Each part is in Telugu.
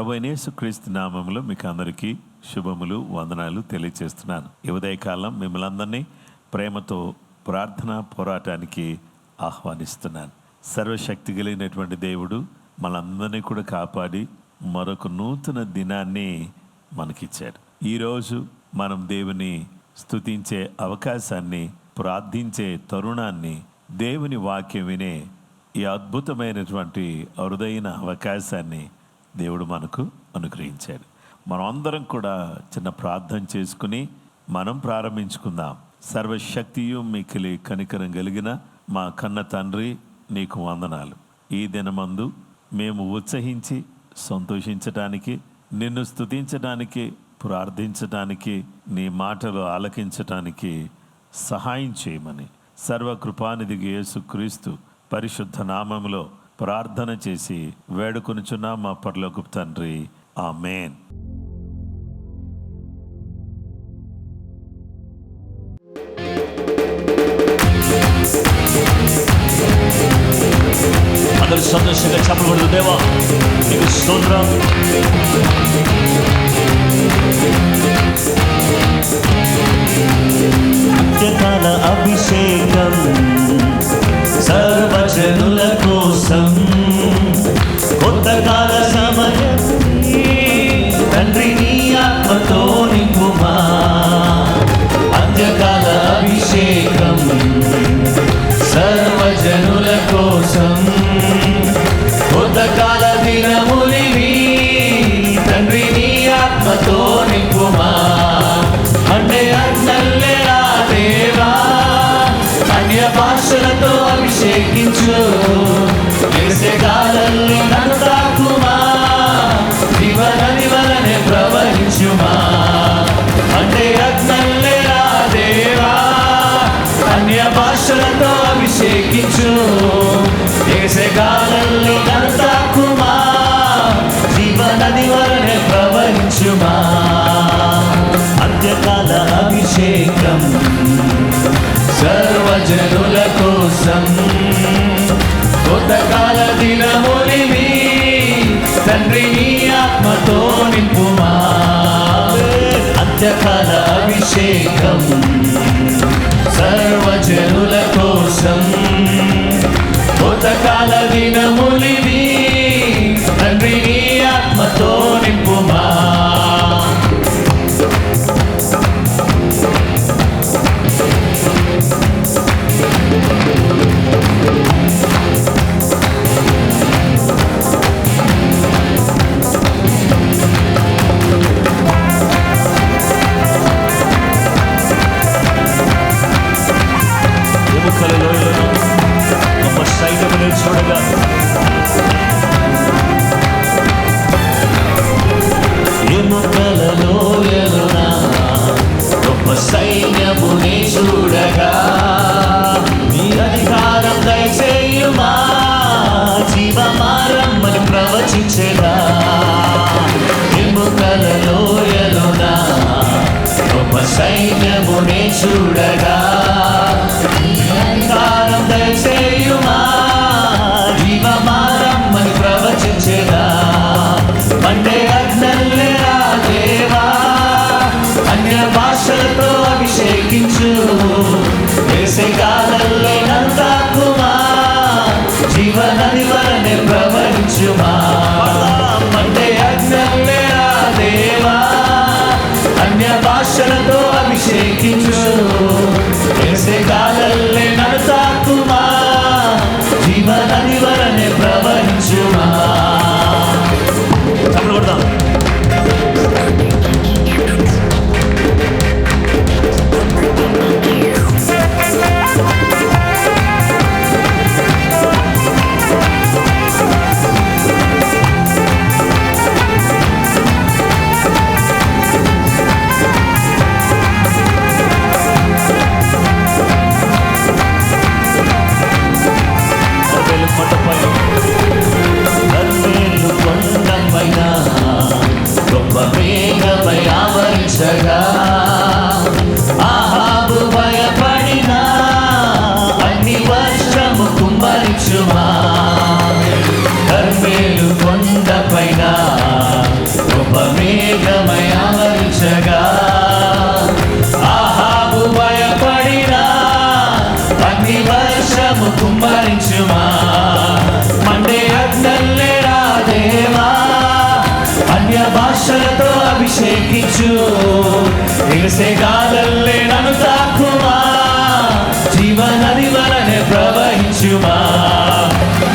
ప్రభువైన యేసుక్రీస్తు నామములో మీకు అందరికీ శుభములు, వందనాలు తెలియజేస్తున్నాను. ఈ ఉదయకాలం మిమ్మల్ని అందరినీ ప్రేమతో ప్రార్థన పోరాటానికి ఆహ్వానిస్తున్నాను. సర్వశక్తి కలిగినటువంటి దేవుడు మనందరినీ కూడా కాపాడి మరొక నూతన దినాన్ని మనకిచ్చాడు. ఈరోజు మనం దేవుని స్తుతించే అవకాశాన్ని, ప్రార్థించే తరుణాన్ని, దేవుని వాక్యం వినే ఈ అద్భుతమైనటువంటి అరుదైన అవకాశాన్ని దేవుడు మనకు అనుగ్రహించాడు. మనం అందరం కూడా చిన్న ప్రార్థన చేసుకుని మనం ప్రారంభించుకుందాం. సర్వశక్తియు మిక్కిలి కనికరం కలిగిన మా కన్న తండ్రి, నీకు వందనాలు. ఈ దినమందు మేము ఉత్సహించి సంతోషించటానికి, నిన్ను స్తుతించడానికి, ప్రార్థించటానికి, నీ మాటలు ఆలకించటానికి సహాయం చేయమని సర్వకృపానిధికి యేసుక్రీస్తు పరిశుద్ధ నామములో ప్రార్థన చేసి వేడుకొనుచున్నా మా పరలోకపు తండ్రి, ఆమేన్. అందరూ సంతోషంగా చెప్పకూడదు. దేవా నీకు స్తోత్రం. అంత్యకాల అభిషేకం సర్వజనుల కోసం, కొత్త కాల సమయం తండ్రి నీ ఆత్మతో నింపుమా. అంత్యకాల అభిషేకం సర్వజనుల కోసం, కొత్త కాల దినములివి తండ్రి నీ ఆత్మతో నింపుమా. అంటే అన్నల్లేరా దేవా, అన్య భాషలతో అభిషేకించు. వేసే కాలంలో నన్ను తాకుమా, జీవనది వలనే ప్రవహించుమా. అంటే అన్నల్లేరా దేవా, అన్య భాషలతో అభిషేకించు. వేసే కాలంలో నన్ను తాకుమా, జీవనది వలనే ప్రవహించుమా. అంత్యకాల అభిషేకం సర్వజనుల కోసం, కొత్త కాల దినములివి తండ్రి నీ ఆత్మతో నింపుమా. అంత్యకాల అభిషేకం సర్వజనుల కోసం, కొత్త కాల దినములివి తండ్రి నీ ఆత్మతో నింపుమా. చూడగా ఎముకలలో ఎలునా గొప్ప సైన్యముని చూడగా, నీ అధికారం దయచేయుమా, జీవమారమ్మని ప్రవచించేదా. ఎముకలలో ఎలునా గొప్ప సైన్యముని చూడగా, నీ అధికారం దయచేయుమా, జీవమారమ్మని ప్రవచించేదా. అంటే అగ్నల్లేరా దేవా, అన్య భాషలతో అభిషేకించు. వేసే కాలంలో నన్ను తాకుమా, జీవనది వలనే ప్రవహించుమా. అంటే అగ్నల్లేరా దేవా, అన్య భాషలతో అభిషేకించు. వేసే కాలంలో నన్ను తాకుమా, జీవనది వలనే ప్రవహించుమా. చెప్పకూడదాం. ఎగసే గాలల్లే నన్ను తాకుమా, జీవనది వలనే ప్రవహించుమా.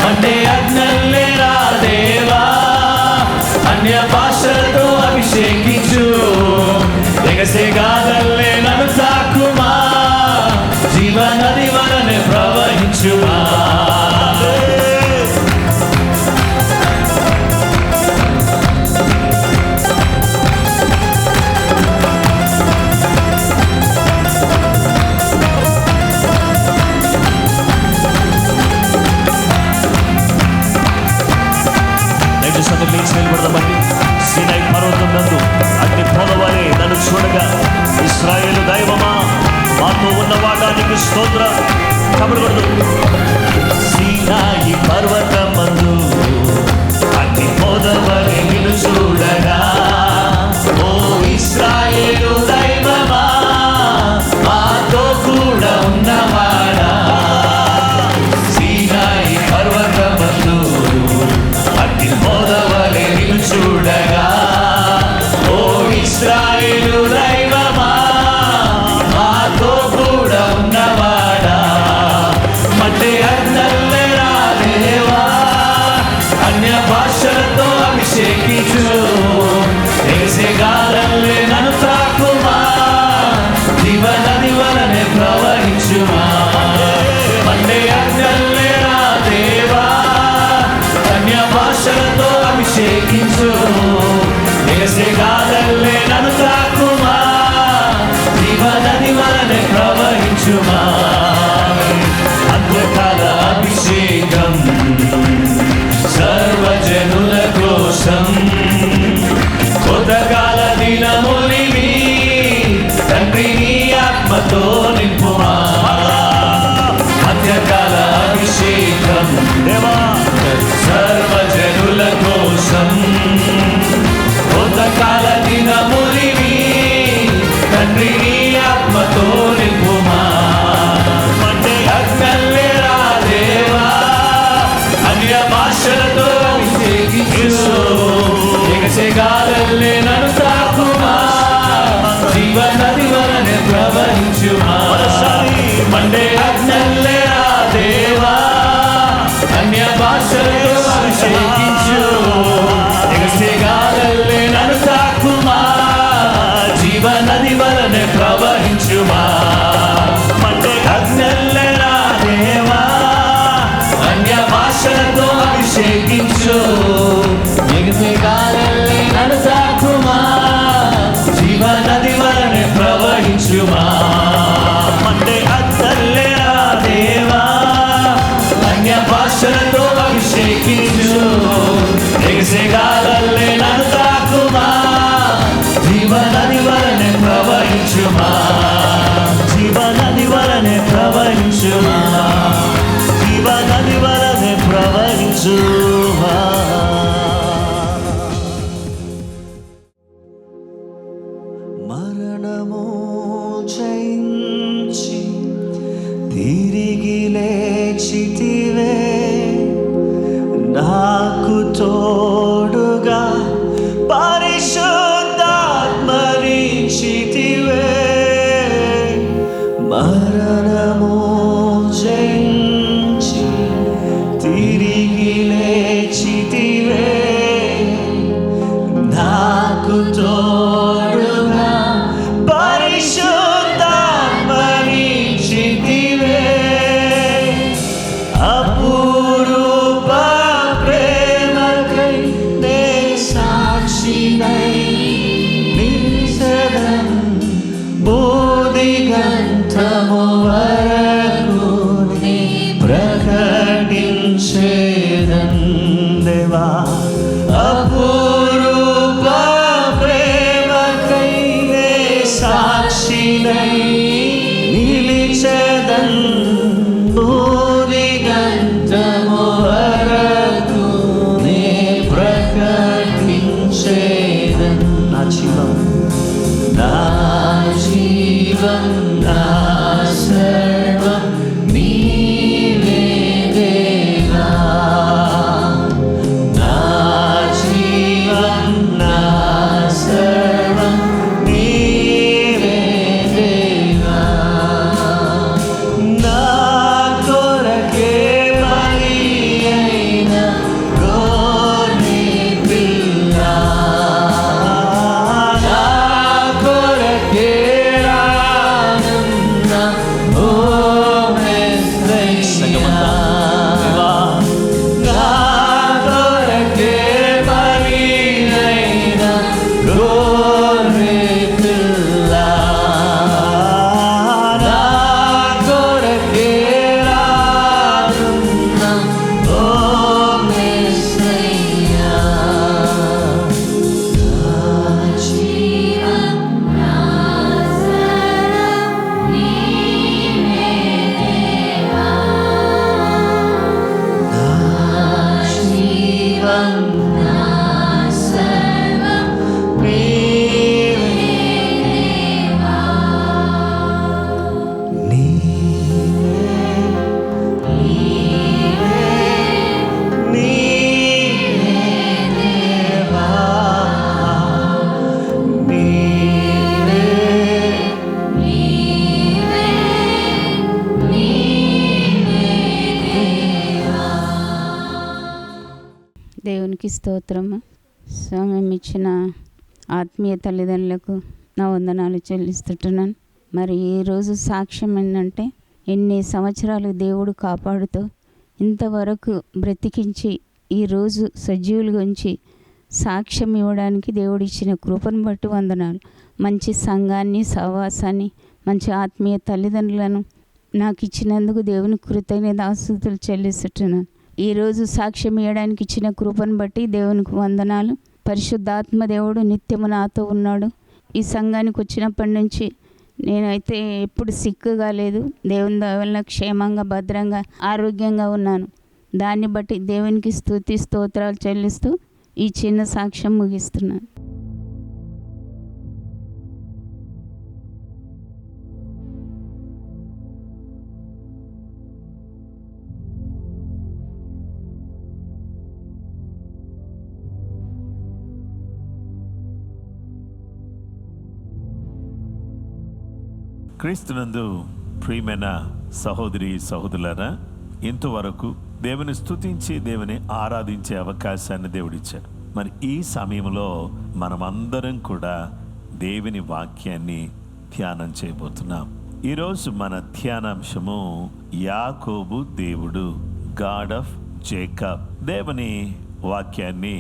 మండే అగ్నల్లే రా దేవా, అన్య భాషలతో అభిషేకించు. ఎగసే గాలల్లే నన్ను తాకుమా, జీవనది వలనే ప్రవహించుమా. నిలబడదామండి. సీనాయి పర్వతం నందు అగ్ని పొదవలే నన్ను చూడగా, ఇశ్రాయేలు దైవమా మాతో ఉన్నవాడా నీకు స్తోత్రం. కబడకూడదు. సీనాయి పర్వతమందు అగ్ని పొదవలే నిన్ను చూడగా, ఓ ఇశ్రాయేలు దైవమా మాతో కూడా ఉన్నవాడా. సీనాయి పర్వతమందు అగ్ని పొదవలే నిన్ను చూడగా, ఓ ఇశ్రాయేలు దైవమా మాతో కూడా ఉన్నవాడా. మట్టే అగ్నల్లే రా దేవా, అన్య భాషలతో అభిషేకించు. ఎగసే గాలల్లే నన్ను తాకుమా, జీవనది వలనే ప్రవహించుమా. మట్టే అగ్నల్లే రా దేవా, అన్య భాషలతో అభిషేకించు. ఎగసే గాలల్లే నన్ను తాకుమా, జీవనది వలనే ప్రవహించుమా. అంత్యకాల అభిషేకం సర్వజనుల కోసం, కొత్తకాల దినములివి తండ్రి నీ ఆత్మతో నింపుమా. అంత్యకాల అభిషేకం దేవా సర్వజనుల కోసం, కొత్తకాల దినములివి తండ్రి నీ ఆత్మతో నింపుమా. మండే అగ్నల్లే రా దేవా, అన్య భాషలతో అభిషేకించు. ఎగసే గాలల్లే నన్ను తాకుమా, జీవనది వలనే ప్రవహించుమా. మండే అగ్నల్లే రా దేవా, అన్య భాషలతో అభిషేకించు. ఎగసే గాలల్లే నన్ను తాకుమా, జీవనది వలనే ప్రవహించుమా. మండే అగ్నల్లే రా దేవా, అన్య భాషలతో అభిషేకించు. ఎగసే గాలల్లే నన్ను తాకుమా, జీవనది వలనే ప్రవహించుమా. మండే అగ్నల్లే రా దేవా, అన్య భాషలతో అభిషేకించు. ఎగసే గాలల్లే నన్ను తాకుమా, జీవనది వలనే ప్రవహించుమా. జీవనది వలనే ప్రవహించుమా, జీవనది వలనే ప్రవహించుమా. మరణము జయించి తిరిగి లేచితివే, నాకు తోడుగా పరిశుద్ధాత్మనిచ్చితివే. మరణము జయించి తిరిగి లేచితివే, నాకు తోడుగా పరిశుద్ధాత్మనిచ్చితివే. అపురూప ప్రేమకై నే సాక్షినై నిలిచెదన్, బోధిగంతము వరకు నీ ప్రకటించెదన్ దేవా. అపురూప ప్రేమకై నే సాక్షినై నిలిచెదన్, బోధిగంతము వరకు నే ప్రకటించెదన్. నా జీవం నా జీవం నా సర్వం నీవే దేవా. నా జీవం నా సర్వం నీవే స్తోత్రము. సమయం ఇచ్చిన ఆత్మీయ తల్లిదండ్రులకు నా వందనాలు చెల్లిస్తుంటున్నాను. మరి ఈరోజు సాక్ష్యం ఏంటంటే, ఎన్ని సంవత్సరాలు దేవుడు కాపాడుతూ ఇంతవరకు బ్రతికించి ఈరోజు సజీవులుగా ఉంచి సాక్ష్యం ఇవ్వడానికి దేవుడు ఇచ్చిన కృపను బట్టి వందనాలు. మంచి సంఘాన్ని, సహవాసాన్ని, మంచి ఆత్మీయ తల్లిదండ్రులను నాకు ఇచ్చినందుకు దేవుని కృతజ్ఞతాస్తుతులు చెల్లిస్తున్నాను. ఈరోజు సాక్ష్యం ఇవ్వడానికి ఇచ్చిన కృపను బట్టి దేవునికి వందనాలు. పరిశుద్ధాత్మ దేవుడు నిత్యము నాతో ఉన్నాడు. ఈ సంఘానికి వచ్చినప్పటి నుంచి నేనైతే ఎప్పుడు సిక్కుగా లేదు. దేవుని దయ వలన క్షేమంగా, భద్రంగా, ఆరోగ్యంగా ఉన్నాను. దాన్ని బట్టి దేవునికి స్తుతి స్తోత్రాలు చెల్లిస్తూ ఈ చిన్న సాక్ష్యం ముగిస్తున్నాను. క్రీస్తునందు ప్రియమైన సహోదరి సహోదరులారా, ఇంతవరకు దేవుని స్తుతించి దేవుని ఆరాధించే అవకాశాన్ని దేవుడిచ్చాడు. మరి ఈ సమయంలో మనమందరం కూడా దేవుని వాక్యాన్ని ధ్యానం చేయబోతున్నాం. ఈరోజు మన ధ్యానాంశము యాకోబు దేవుడు, గాడ్ ఆఫ్ జేకబ్. దేవుని వాక్యాన్ని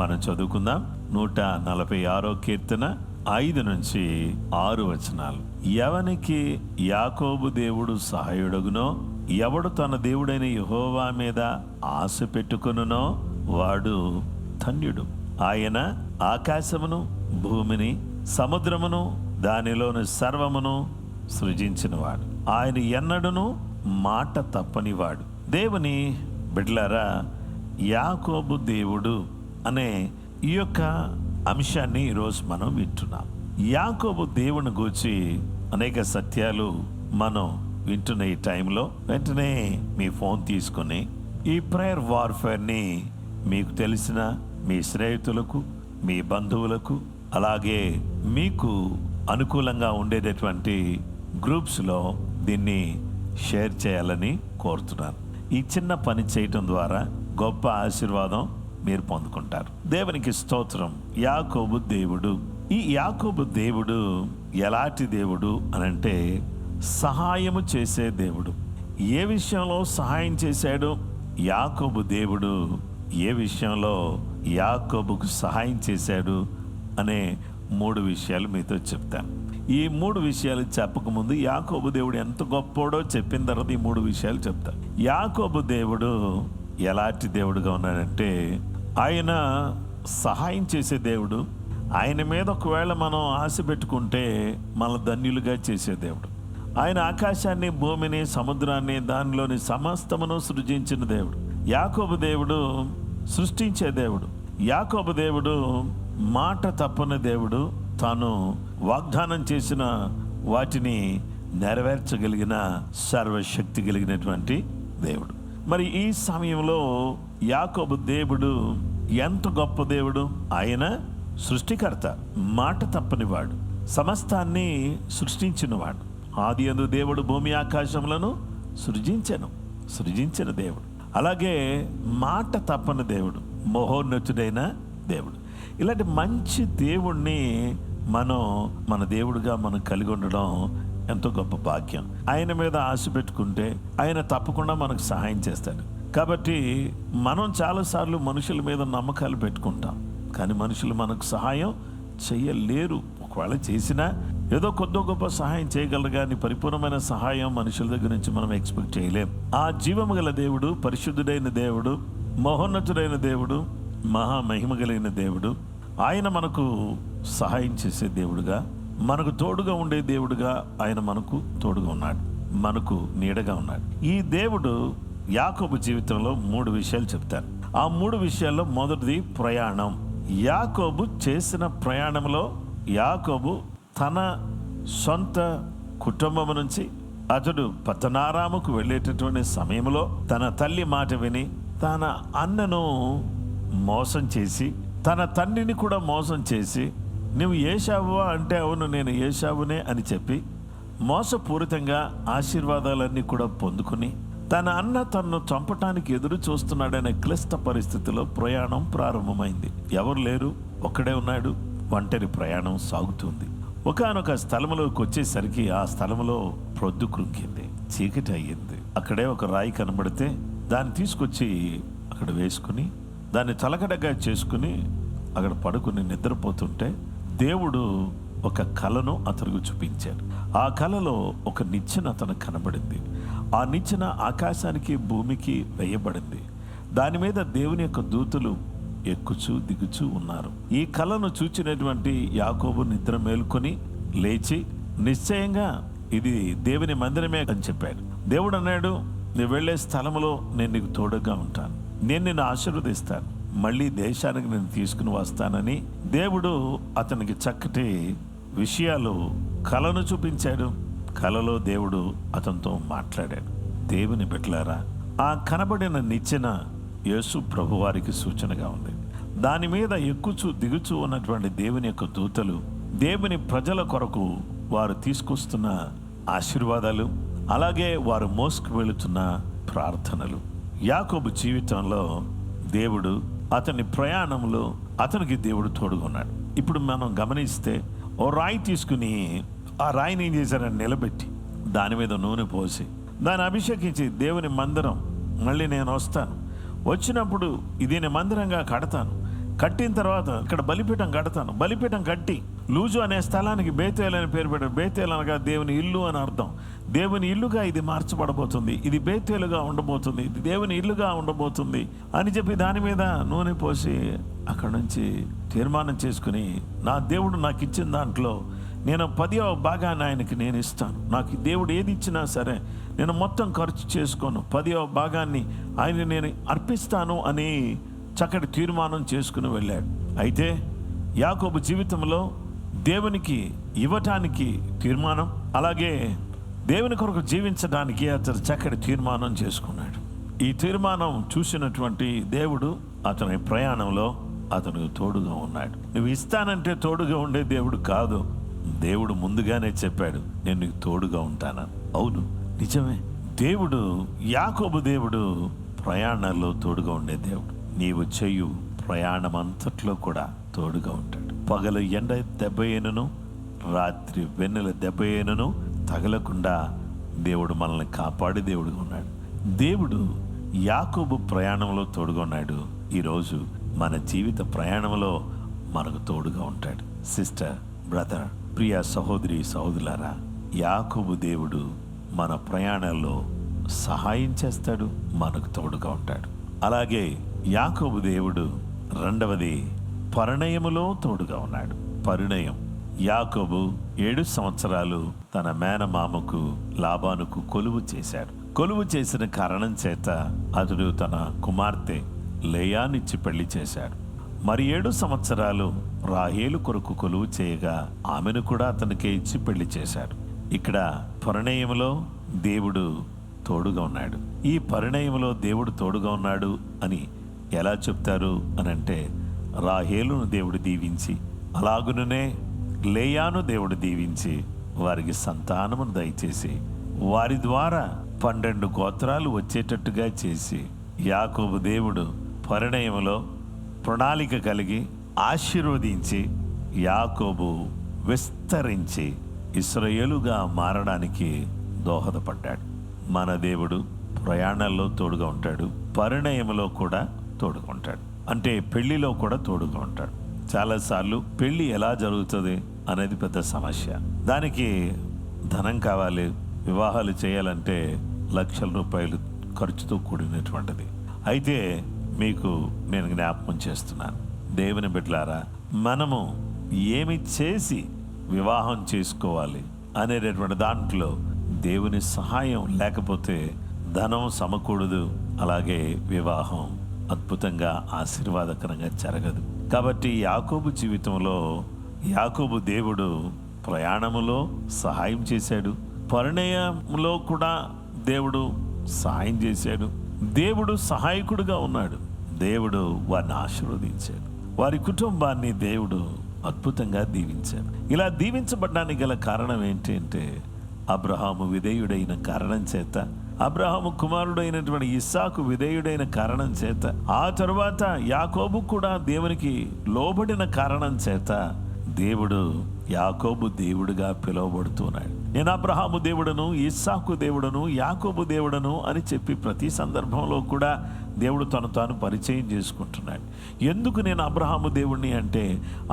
మనం చదువుకుందాం. 146 కీర్తన 5 నుంచి 6 వచనాలు. ఎవనికి యాకోబు దేవుడు సహాయుడగునో, ఎవడు తన దేవుడైన యెహోవా మీద ఆశ పెట్టుకొనునో వాడు ధన్యుడు. ఆయన ఆకాశమును, భూమిని, సముద్రమును, దానిలోని సర్వమును సృజించినవాడు. ఆయన ఎన్నడూను మాట తప్పనివాడు. దేవుని బిడ్డలారా, యాకోబు దేవుడు అనే ఈ యొక్క అంశాన్ని ఈరోజు మనం వింటున్నాం. యాకోబు దేవుని గూర్చి అనేక సత్యాలు మనం వింటున్న ఈ టైంలో వెంటనే మీ ఫోన్ తీసుకొని ఈ ప్రేయర్ వార్ఫేర్ని మీకు తెలిసిన మీ స్నేహితులకు, మీ బంధువులకు, అలాగే మీకు అనుకూలంగా ఉండేటటువంటి గ్రూప్స్లో దీన్ని షేర్ చేయాలని కోరుతున్నాను. ఈ చిన్న పని చేయటం ద్వారా గొప్ప ఆశీర్వాదం మీరు పొందుకుంటారు. దేవునికి స్తోత్రం. యాకోబు దేవుడు. ఈ యాకోబు దేవుడు ఎలాంటి దేవుడు అనంటే, సహాయము చేసే దేవుడు. ఏ విషయంలో సహాయం చేశాడు యాకోబు దేవుడు, ఏ విషయంలో యాకోబుకు సహాయం చేశాడు అనే 3 విషయాలు మీతో చెప్తాను. ఈ 3 విషయాలు చెప్పకముందు యాకోబు దేవుడు ఎంత గొప్పోడో చెప్పిన తర్వాత ఈ 3 విషయాలు చెప్తాను. యాకోబు దేవుడు ఎలాంటి దేవుడుగా ఉన్నాడంటే, ఆయన సహాయం చేసే దేవుడు. ఆయన మీద ఒకవేళ మనం ఆశ పెట్టుకుంటే మన ధన్యులుగా చేసే దేవుడు. ఆయన ఆకాశాన్ని, భూమిని, సముద్రాన్ని, దానిలోని సమస్తమును సృజించిన దేవుడు. యాకోబు దేవుడు సృష్టించే దేవుడు. యాకోబు దేవుడు మాట తప్పని దేవుడు. తాను వాగ్దానం చేసిన వాటిని నెరవేర్చగలిగిన సర్వశక్తి కలిగినటువంటి దేవుడు. మరి ఈ సమయంలో యాకోబు దేవుడు ఎంత గొప్ప దేవుడు. ఆయన సృష్టికర్త, మాట తప్పనివాడు, సమస్తాన్ని సృష్టించినవాడు. ఆదియందు దేవుడు భూమి ఆకాశములను సృజించిన దేవుడు. అలాగే మాట తప్పని దేవుడు, మహోన్నతుడైన దేవుడు. ఇలాంటి మంచి దేవుణ్ణి మన దేవుడుగా మనం కలిగి ఉండడం ఎంతో గొప్ప భాగ్యం. ఆయన మీద ఆశ పెట్టుకుంటే ఆయన తప్పకుండా మనకు సహాయం చేస్తాడు. కాబట్టి మనం చాలాసార్లు మనుషుల మీద నమ్మకాలు పెట్టుకుంటాం, కానీ మనుషులు మనకు సహాయం చేయలేరు. ఒకవేళ చేసినా ఏదో కొద్ది గొప్ప సహాయం చేయగలరు, కానీ పరిపూర్ణమైన సహాయం మనుషుల దగ్గర నుంచి మనం ఎక్స్పెక్ట్ చేయలేం. ఆ జీవము గల దేవుడు, పరిశుద్ధుడైన దేవుడు, మహోన్నతుడైన దేవుడు, మహామహిమ కలిగిన దేవుడు, ఆయన మనకు సహాయం చేసే దేవుడుగా, మనకు తోడుగా ఉండే దేవుడుగా ఆయన మనకు తోడుగా ఉన్నాడు, మనకు నీడగా ఉన్నాడు. ఈ దేవుడు యాకోబు జీవితంలో 3 విషయాలు చెప్తాను. ఆ 3 విషయాల్లో మొదటిది ప్రయాణం. యాకోబు చేసిన ప్రయాణంలో యాకోబు తన సొంత కుటుంబం నుంచి అతడు పద్దనారాముకు వెళ్ళేటటువంటి సమయంలో తన తల్లి మాట విని తన అన్నను మోసం చేసి, తన తండ్రిని కూడా మోసం చేసి, నువ్వు ఏశావువా అంటే అవును నేను ఏశావునే అని చెప్పి మోసపూరితంగా ఆశీర్వాదాలన్నీ కూడా పొందుకుని తన అన్న తనను చంపటానికి ఎదురు చూస్తున్నాడనే క్లిష్ట పరిస్థితిలో ప్రయాణం ప్రారంభమైంది. ఎవరు లేరు, ఒక్కడే ఉన్నాడు. ఒంటరి ప్రయాణం సాగుతుంది. ఒకానొక స్థలములోకి వచ్చేసరికి ఆ స్థలములో ప్రొద్దు కృంగింది, చీకటి అయ్యింది. అక్కడే ఒక రాయి కనబడితే దాన్ని తీసుకొచ్చి అక్కడ వేసుకుని దాన్ని తలకడగా చేసుకుని అక్కడ పడుకుని నిద్రపోతుంటే దేవుడు ఒక కలను అతనికి చూపించాడు. ఆ కలలో ఒక నిచ్చెన అతనికి కనబడింది. ఆ నిచ్చెన ఆకాశానికి భూమికి వేయబడింది. దాని మీద దేవుని యొక్క దూతలు ఎక్కుచూ దిగుచూ ఉన్నారు. ఈ కలను చూచినటువంటి యాకోబు నిద్ర మేలుకొని లేచి నిశ్చయంగా ఇది దేవుని మందిరమే అని చెప్పాడు. దేవుడు అన్నాడు, నువ్వు వెళ్ళే స్థలంలో నేను నీకు తోడుగా ఉంటాను, నేను నిన్ను ఆశీర్వదిస్తాను, మళ్ళీ దేశానికి నేను తీసుకుని వస్తానని దేవుడు అతనికి చక్కటి విషయాలు కలను చూపించాడు. కలలో దేవుడు అతనితో మాట్లాడాడు. దేవుని బిడ్డలారా, ఆ కనబడిన నిచ్చెన యేసు ప్రభువారికి సూచనగా ఉంది. దాని మీద ఎక్కుచూ దిగుచూ ఉన్నటువంటి దేవుని యొక్క దూతలు దేవుని ప్రజల కొరకు వారు తీసుకొస్తున్న ఆశీర్వాదాలు, అలాగే వారు మోసుకు వెళుతున్న ప్రార్థనలు. యాకోబు జీవితంలో దేవుడు అతని ప్రయాణంలో అతనికి దేవుడు తోడుకున్నాడు. ఇప్పుడు మనం గమనిస్తే ఓ రాయి తీసుకుని ఆ రాయిని ఏం చేశారని నిలబెట్టి దాని మీద నూనె పోసి దాన్ని అభిషేకించి దేవుని మందిరం మళ్ళీ నేను వస్తాను, వచ్చినప్పుడు ఇది నేను మందిరంగా కడతాను, కట్టిన తర్వాత ఇక్కడ బలిపీఠం కడతాను, బలిపీఠం కట్టి లూజు అనే స్థలానికి బేతేలు అని పేరు పెట్టారు. బేతేలు అనగా దేవుని ఇల్లు అని అర్థం. దేవుని ఇల్లుగా ఇది మార్చబడబోతుంది, ఇది బేతేలుగా ఉండబోతుంది, ఇది దేవుని ఇల్లుగా ఉండబోతుంది అని చెప్పి దాని మీద నూనె పోసి అక్కడ నుంచి తీర్మానం చేసుకుని, నా దేవుడు నాకు ఇచ్చిన దాంట్లో నేను 10వ భాగాన్ని ఆయనకి నేను ఇస్తాను, నాకు దేవుడు ఏది ఇచ్చినా సరే నేను మొత్తం ఖర్చు చేసుకోను, 10వ భాగాన్ని ఆయన నేను అర్పిస్తాను అని చక్కటి తీర్మానం చేసుకుని వెళ్ళాడు. అయితే యాకోబు జీవితంలో దేవునికి ఇవ్వటానికి తీర్మానం, అలాగే దేవుని కొరకు జీవించడానికి అతను చక్కటి తీర్మానం చేసుకున్నాడు. ఈ తీర్మానం చూసినటువంటి దేవుడు అతని ప్రయాణంలో అతనికి తోడుగా ఉన్నాడు. నువ్వు ఇస్తానంటే తోడుగా ఉండే దేవుడు కాదు, దేవుడు ముందుగానే చెప్పాడు నేను నీకు తోడుగా ఉంటానని. అవును, నిజమే. దేవుడు, యాకోబు దేవుడు ప్రయాణాల్లో తోడుగా ఉండే దేవుడు. నీవు చేయు ప్రయాణం అంతట్లో కూడా తోడుగా ఉంటాడు. పగలు ఎండ దెబ్బ అయినను, రాత్రి వెన్నెల దెబ్బ అయినను తగలకుండా దేవుడు మనల్ని కాపాడే దేవుడుగా ఉన్నాడు. దేవుడు యాకోబు ప్రయాణంలో తోడుగా ఉన్నాడు. ఈరోజు మన జీవిత ప్రయాణంలో మనకు తోడుగా ఉంటాడు. సిస్టర్, బ్రదర్, ప్రియ సహోదరి సహోదరులారా, యాకోబు దేవుడు మన ప్రయాణాల్లో సహాయం చేస్తాడు, మనకు తోడుగా ఉంటాడు. అలాగే యాకోబు దేవుడు రెండవది పరిణయములో తోడుగా ఉన్నాడు. పరిణయం. యాకోబు 7 సంవత్సరాలు తన మేనమామకు లాబానుకు కొలువు చేశాడు. కొలువు చేసిన కారణం చేత అతడు తన కుమార్తె లేయానిచ్చి పెళ్లి చేశాడు. మరి 7 సంవత్సరాలు రాహేలు కొరకు కొలువు చేయగా ఆమెను కూడా అతనికే ఇచ్చి పెళ్లి చేశాడు. ఇక్కడ పరిణయంలో దేవుడు తోడుగా ఉన్నాడు. ఈ పరిణయంలో దేవుడు తోడుగా ఉన్నాడు అని ఎలా చెప్తారు అని అంటే, రాహేలును దేవుడు దీవించి, అలాగుననే లేయాను దేవుడు దీవించి వారికి సంతానమును దయచేసి వారి ద్వారా 12 గోత్రాలు వచ్చేటట్టుగా చేసి, యాకోబు దేవుడు పరిణయంలో ప్రణాళిక కలిగి ఆశీర్వదించి యాకోబు విస్తరించి ఇశ్రాయేలుగా మారడానికి దోహదపడ్డాడు. మన దేవుడు ప్రయాణాల్లో తోడుగా ఉంటాడు, పరిణయంలో కూడా తోడుగా ఉంటాడు. అంటే పెళ్లిలో కూడా తోడుగా ఉంటాడు. చాలాసార్లు పెళ్లి ఎలా జరుగుతుంది అనేది పెద్ద సమస్య. దానికి ధనం కావాలి. వివాహాలు చేయాలంటే లక్షల రూపాయలు ఖర్చుతో కూడినటువంటిది. అయితే మీకు నేను జ్ఞాపకం చేస్తున్నాను, దేవుని బిడ్డలారా, మనము ఏమి చేసి వివాహం చేసుకోవాలి అనేటటువంటి దాంట్లో దేవుని సహాయం లేకపోతే ధనం సమకూడదు, అలాగే వివాహం అద్భుతంగా ఆశీర్వాదకరంగా జరగదు. కాబట్టి యాకోబు జీవితంలో యాకోబు దేవుడు ప్రయాణములో సహాయం చేశాడు, పరిణయంలో కూడా దేవుడు సహాయం చేశాడు. దేవుడు సహాయకుడుగా ఉన్నాడు. దేవుడు వారిని ఆశీర్వదించాడు. వారి కుటుంబాన్ని దేవుడు అద్భుతంగా దీవించాడు. ఇలా దీవించబడడానికి గల కారణం ఏంటి అంటే, అబ్రహాము విధేయుడైన కారణం చేత అబ్రహాము కుమారుడైనటువంటి ఇస్సాకు విధేయుడైన కారణం చేత, ఆ తరువాత యాకోబు కూడా దేవునికి లోబడిన కారణం చేత దేవుడు యాకోబు దేవుడుగా పిలువబడుతున్నాడు. నేను అబ్రహాము దేవుడను, ఇస్సాకు దేవుడను, యాకోబు దేవుడను అని చెప్పి ప్రతి సందర్భంలో కూడా దేవుడు తను తాను పరిచయం చేసుకుంటున్నాడు. ఎందుకు నేను అబ్రహాము దేవుడిని అంటే,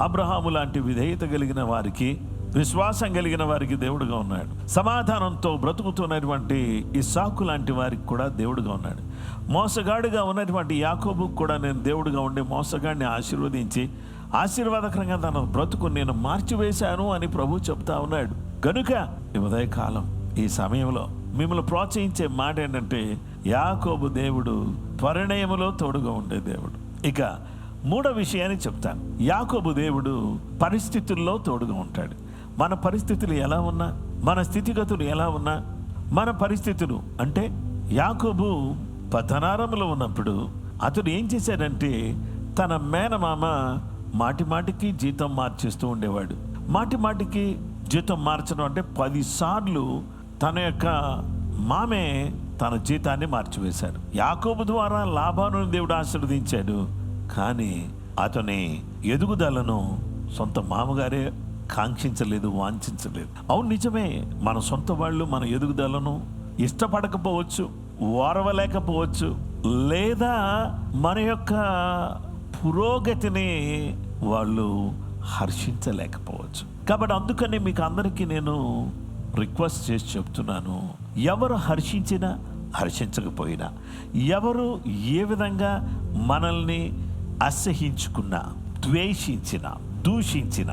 అబ్రహాము లాంటి విధేయత కలిగిన వారికి, విశ్వాసం కలిగిన వారికి దేవుడుగా ఉన్నాడు. సమాధానంతో బ్రతుకుతున్నటువంటి ఇస్సాకు లాంటి వారికి కూడా దేవుడుగా ఉన్నాడు. మోసగాడిగా ఉన్నటువంటి యాకోబుకు కూడా నేను దేవుడుగా ఉండి మోసగాడిని ఆశీర్వదించి ఆశీర్వాదకరంగా తన బ్రతుకు నేను మార్చివేశాను అని ప్రభు చెప్తా ఉన్నాడు. కనుక ఈ ఉదయకాలం ఈ సమయంలో మిమ్మల్ని ప్రోత్సహించే మాట ఏంటంటే, యాకోబు దేవుడు పరిణయములో తోడుగా ఉండే దేవుడు. ఇక మూడో విషయాన్ని చెప్తాను. యాకోబు దేవుడు పరిస్థితుల్లో తోడుగా ఉంటాడు. మన పరిస్థితులు ఎలా ఉన్నా, మన స్థితిగతులు ఎలా ఉన్నా, మన పరిస్థితులు అంటే యాకోబు పతనారంలో ఉన్నప్పుడు అతడు ఏం చేశాడంటే, తన మేనమామ మాటి మాటికి జీతం మార్చేస్తూ ఉండేవాడు. మాటి మాటికి జీతం మార్చడం అంటే 10 సార్లు తన యొక్క మామే తన జీతాన్ని మార్చివేశాడు. యాకోబు ద్వారా లాభాను దేవుడు ఆశీర్వదించాడు, కానీ అతని ఎదుగుదలను సొంత మామగారే కాంక్షించలేదు, వాంఛించలేదు. అవును, నిజమే. మన సొంత వాళ్ళు మన ఎదుగుదలను ఇష్టపడకపోవచ్చు, ఓర్వలేకపోవచ్చు, లేదా మన యొక్క పురోగతిని వాళ్ళు హర్షించలేకపోవచ్చు. కాబట్టి అందుకని మీకు అందరికీ నేను రిక్వెస్ట్ చేసి చెప్తున్నాను, ఎవరు హర్షించినా హర్షించకపోయినా, ఎవరు ఏ విధంగా మనల్ని అసహించుకున్నా, ద్వేషించిన, దూషించిన,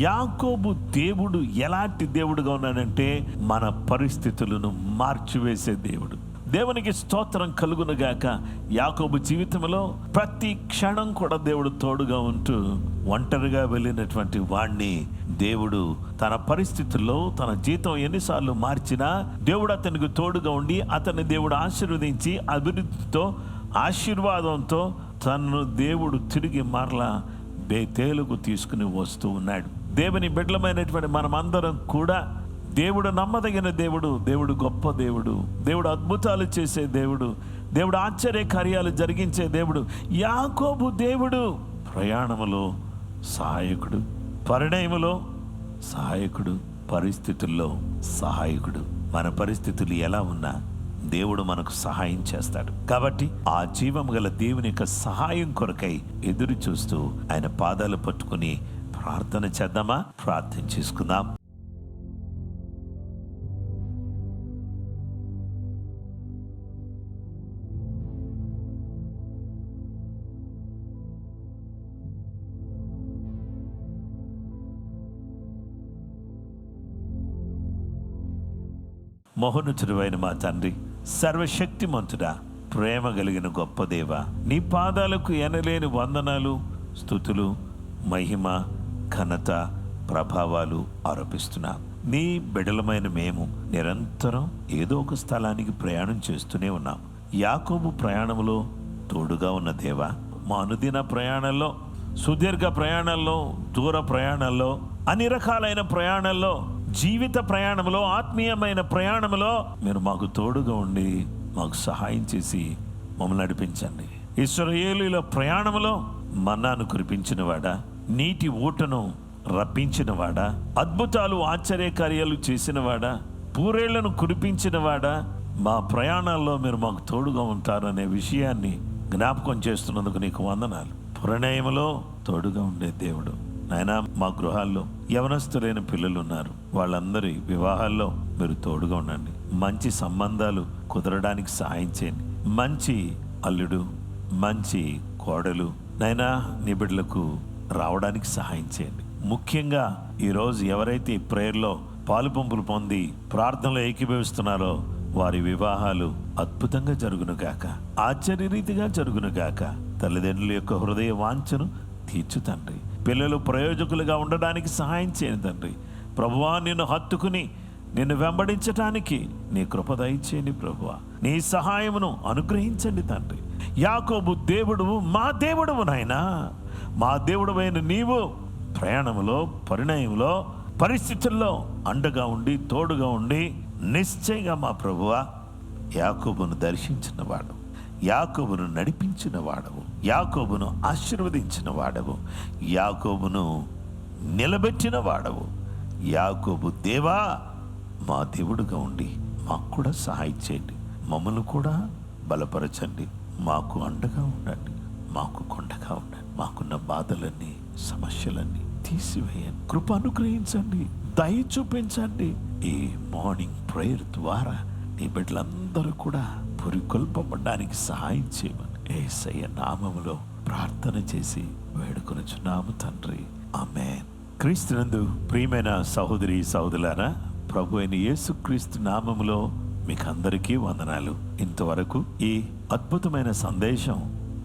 యాకోబు దేవుడు ఎలాంటి దేవుడుగా ఉన్నాడంటే మన పరిస్థితులను మార్చివేసే దేవుడు. దేవునికి స్తోత్రం కలుగునుగాక. యాకోబు జీవితంలో ప్రతి క్షణం కూడా దేవుడు తోడుగా ఉంటూ ఒంటరిగా వెళ్ళినటువంటి వాణ్ణి దేవుడు తన పరిస్థితుల్లో తన జీతం ఎన్నిసార్లు మార్చినా దేవుడు అతనికి తోడుగా ఉండి అతన్ని దేవుడు ఆశీర్వదించి అభివృద్ధితో, ఆశీర్వాదంతో తనను దేవుడు తిరిగి మరలా బేతేలుకు తీసుకుని వస్తూ ఉన్నాడు. దేవుని బిడ్డలమైనటువంటి మనమందరం కూడా దేవుడు నమ్మదగిన దేవుడు, దేవుడు గొప్ప దేవుడు, దేవుడు అద్భుతాలు చేసే దేవుడు, దేవుడు ఆశ్చర్య కార్యాలు జరిగించే దేవుడు. యాకోబు దేవుడు ప్రయాణములో సహాయకుడు, పరిణయములో సహాయకుడు, పరిస్థితుల్లో సహాయకుడు. మన పరిస్థితులు ఎలా ఉన్నా దేవుడు మనకు సహాయం చేస్తాడు. కాబట్టి ఆ జీవం గల దేవుని యొక్క సహాయం కొరకై ఎదురు చూస్తూ ఆయన పాదాలు పట్టుకుని ప్రార్థన చేద్దామా? ప్రార్థన చేసుకుందాం. మహోన్నతుడైన మా తండ్రి, సర్వశక్తిమంతుడా, ప్రేమ కలిగిన గొప్ప దేవ, నీ పాదాలకు ఎనలేని వందనాలు, స్తుతులు, మహిమ, ఘనత, ప్రభావాలు ఆరోపిస్తున్నాం. నీ బిడ్డలమైన మేము నిరంతరం ఏదో ఒక స్థలానికి ప్రయాణం చేస్తూనే ఉన్నాం. యాకోబు ప్రయాణంలో తోడుగా ఉన్న దేవా, మా అనుదిన ప్రయాణంలో, సుదీర్ఘ ప్రయాణాల్లో, దూర ప్రయాణాల్లో, అన్ని రకాలైన ప్రయాణాల్లో, జీవిత ప్రయాణంలో, ఆత్మీయమైన ప్రయాణంలో మీరు మాకు తోడుగా ఉండి మాకు సహాయం చేసి మమ్మల్ని నడిపించండి. ఇశ్రాయేలీయుల ప్రయాణంలో మన్నాను కురిపించినవాడా, నీటి ఊటను రప్పించినవాడా, అద్భుతాలు ఆశ్చర్యకార్యాలు చేసినవాడా, పూరేళ్లను కురిపించినవాడా, మా ప్రయాణాల్లో మీరు మాకు తోడుగా ఉంటారనే విషయాన్ని జ్ఞాపకం చేస్తున్నందుకు నీకు వందనాలు. పురణయంలో తోడుగా ఉండే దేవుడు నాయనా, మా గృహాల్లో యవనస్తులైన పిల్లలు ఉన్నారు, వాళ్ళందరి వివాహాల్లో మీరు తోడుగా ఉండండి. మంచి సంబంధాలు కుదరడానికి సహాయం చేయండి. మంచి అల్లుడు, మంచి కోడలు నాయనా నీ బిడ్డలకు రావడానికి సహాయం చేయండి. ముఖ్యంగా ఈరోజు ఎవరైతే ఈ ప్రేయర్లో పాలు పంపులు పొంది ప్రార్థనలో ఏకీభవిస్తున్నారో వారి వివాహాలు అద్భుతంగా జరుగునుగాక, ఆశ్చర్యరీతిగా జరుగునుగాక. తల్లిదండ్రుల యొక్క హృదయ వాంఛను తీర్చు తండ్రి. పిల్లలు ప్రయోజకులుగా ఉండడానికి సహాయం చేయండి తండ్రి. ప్రభువా, నిన్ను హత్తుకుని నిన్ను వెంబడించటానికి నీ కృప దయచేయండి ప్రభువా. నీ సహాయమును అనుగ్రహించండి తండ్రి. యాకోబు దేవుడువు మా దేవుడువు నాయనా. మా దేవుడవైన నీవు ప్రయాణంలో, పరిణయంలో, పరిస్థితుల్లో అండగా ఉండి తోడుగా ఉండి నిశ్చయంగా మా ప్రభువా యాకోబును దర్శించిన వాడవు, యాకోబును నడిపించిన వాడవు, యాకోబును ఆశీర్వదించిన వాడవు, యాకోబును నిలబెట్టిన వాడవు. యాకోబు దేవా, మా దేవుడుగా ఉండి మాకు కూడా సహాయం చేయండి, మమ్మల్ని కూడా బలపరచండి, మాకు అండగా ఉండండి, మాకు కొండగా ఉండండి, మాకున్న బాధలన్నీ సమస్యలన్నీ తీసివేయండి, కృప అనుగ్రహించండి, దయ చూపించండి. ఈ మార్నింగ్ ప్రేయర్ ద్వారా నీ బిడ్డలందరూ కూడా పురికొల్పబడడానికి సహాయం చేయమని యేసయ్య నామములో ప్రార్థన చేసి వేడుకొనుచున్నాము తండ్రి, ఆమేన్. క్రీస్తునందు ప్రియమైన సహోదరి సహోదరులారా, ప్రభు అయిన యేసుక్రీస్తు నామములో మీకు అందరికీ వందనాలు. ఇంతవరకు ఈ అద్భుతమైన సందేశం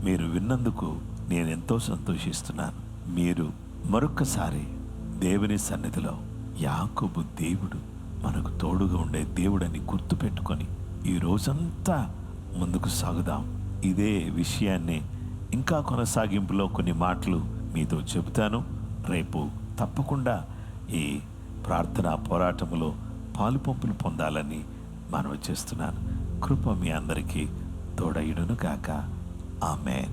మీరు విన్నందుకు నేను ఎంతో సంతోషిస్తున్నాను. మీరు మరొక్కసారి దేవుని సన్నిధిలో యాకోబు దేవుడు మనకు తోడుగా ఉండే దేవుడని గుర్తుపెట్టుకొని ఈ రోజంతా ముందుకు సాగుదాం. ఇదే విషయాన్ని ఇంకా కొనసాగింపులో కొన్ని మాటలు మీతో చెబుతాను. రేపు తప్పకుండా ఈ ప్రార్థనా పోరాటంలో పాలుపంపులు పొందాలని మనవి చేస్తున్నాను. కృప మీ అందరికీ తోడయుడును గాక. ఆమేన్.